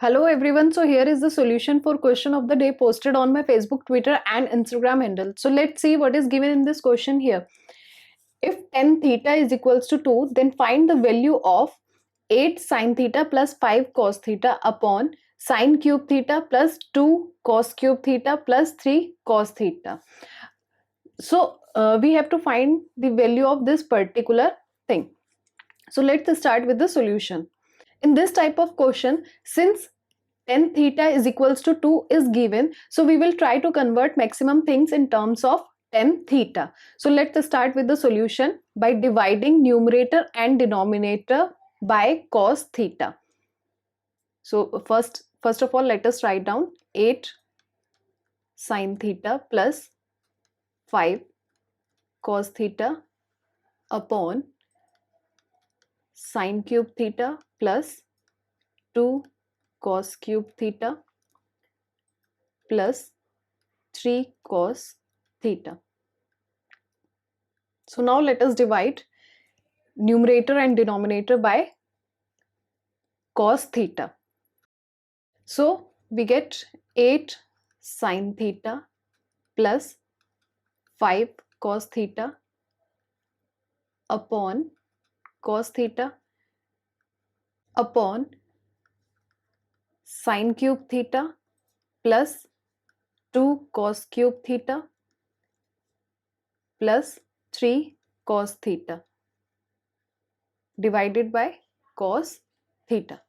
Hello everyone, so here is the solution for question of the day posted on my Facebook, Twitter and Instagram handle. So let's see what is given in this question here. If tan theta is equals to 2, then find the value of 8 sin theta plus 5 cos theta upon sin cube theta plus 2 cos cube theta plus 3 cos theta. So we have to find the value of this particular thing. So let's start with the solution. In this type of question, since tan theta is equals to 2 is given, so we will try to convert maximum things in terms of tan theta. So let's start with the solution by dividing numerator and denominator by cos theta. So first of all, let us write down 8 sin theta plus 5 cos theta upon sin cube theta plus 2 cos cube theta plus 3 cos theta. So now let us divide numerator and denominator by cos theta. So we get 8 sin theta plus 5 cos theta upon cos theta upon sin cube theta plus 2 cos cube theta plus 3 cos theta divided by cos theta.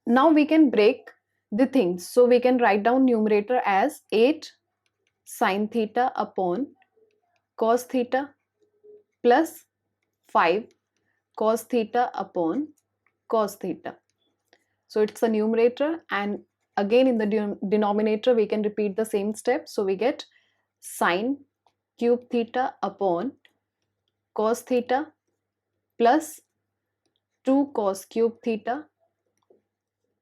Now we can break the things. So we can write down numerator as 8 sin theta upon cos theta plus 5 cos theta upon cos theta. So it's a numerator, and again in the denominator we can repeat the same step. So we get sin cube theta upon cos theta plus 2 cos cube theta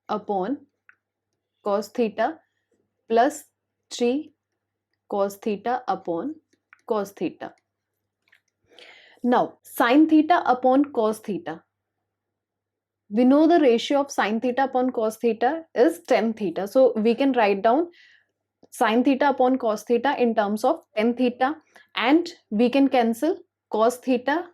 upon cos theta plus 3 cos theta upon cos theta. Now sin theta upon cos theta. We know the ratio of sin theta upon cos theta is tan theta. So we can write down sin theta upon cos theta in terms of tan theta, and we can cancel cos theta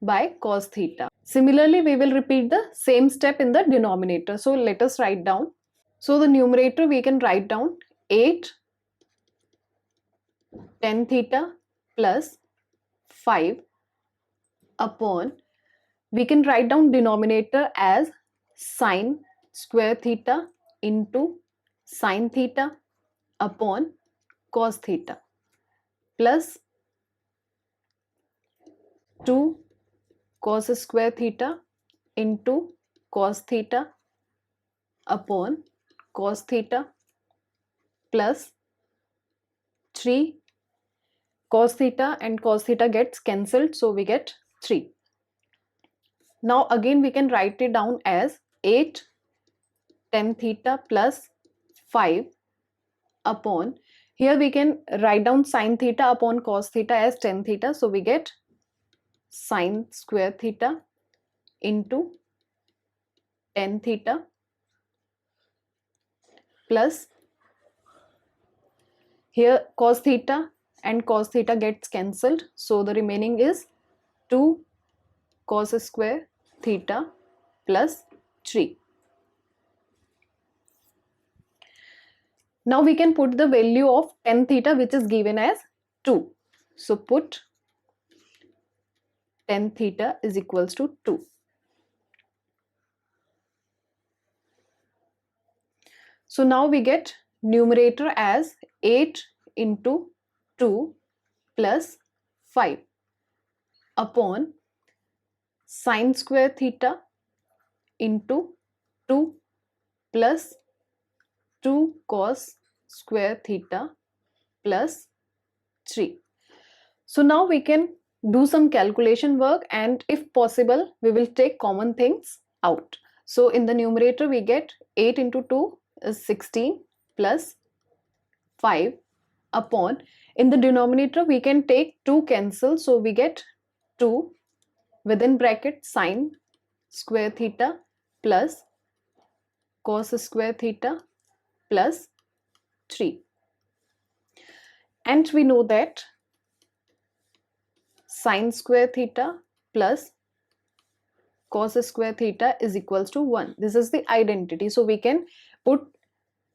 by cos theta. Similarly, we will repeat the same step in the denominator. So let us write down. So the numerator we can write down 8 tan theta plus 5 upon, we can write down denominator as sin square theta into sin theta upon cos theta plus 2 cos square theta into cos theta upon cos theta plus 3 cos theta, and cos theta gets cancelled, so we get 3. Now again we can write it down as 8 tan theta plus 5 upon, here we can write down sin theta upon cos theta as tan theta, so we get sin square theta into tan theta plus, here cos theta and cos theta gets cancelled, so the remaining is 2 cos square theta plus 3. Now we can put the value of tan theta, which is given as 2. So put tan theta is equals to 2. So now we get numerator as 8 into 2 plus 5 upon sin square theta into 2 plus 2 cos square theta plus 3. So now we can do some calculation work, and if possible we will take common things out. So in the numerator we get 8 into 2 is 16 plus 5 upon, in the denominator we can take 2 cancel, so we get 2 within bracket sine square theta plus cos square theta plus 3. And we know that sine square theta plus cos square theta is equals to 1. This is the identity. So we can put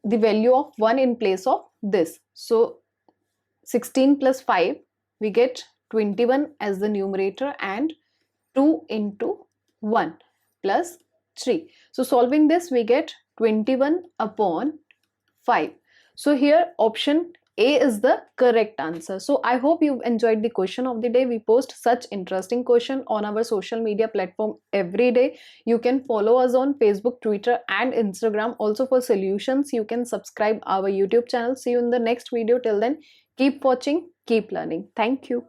the value of 1 in place of this. So 16 plus 5, we get 21 as the numerator and 2 into 1 plus 3. So solving this, we get 21 upon 5. So here option A is the correct answer. So I hope you've enjoyed the question of the day. We post such interesting question on our social media platform every day. You can follow us on Facebook, Twitter and Instagram. Also for solutions, you can subscribe our YouTube channel. See you in the next video. Till then, keep watching, keep learning. Thank you.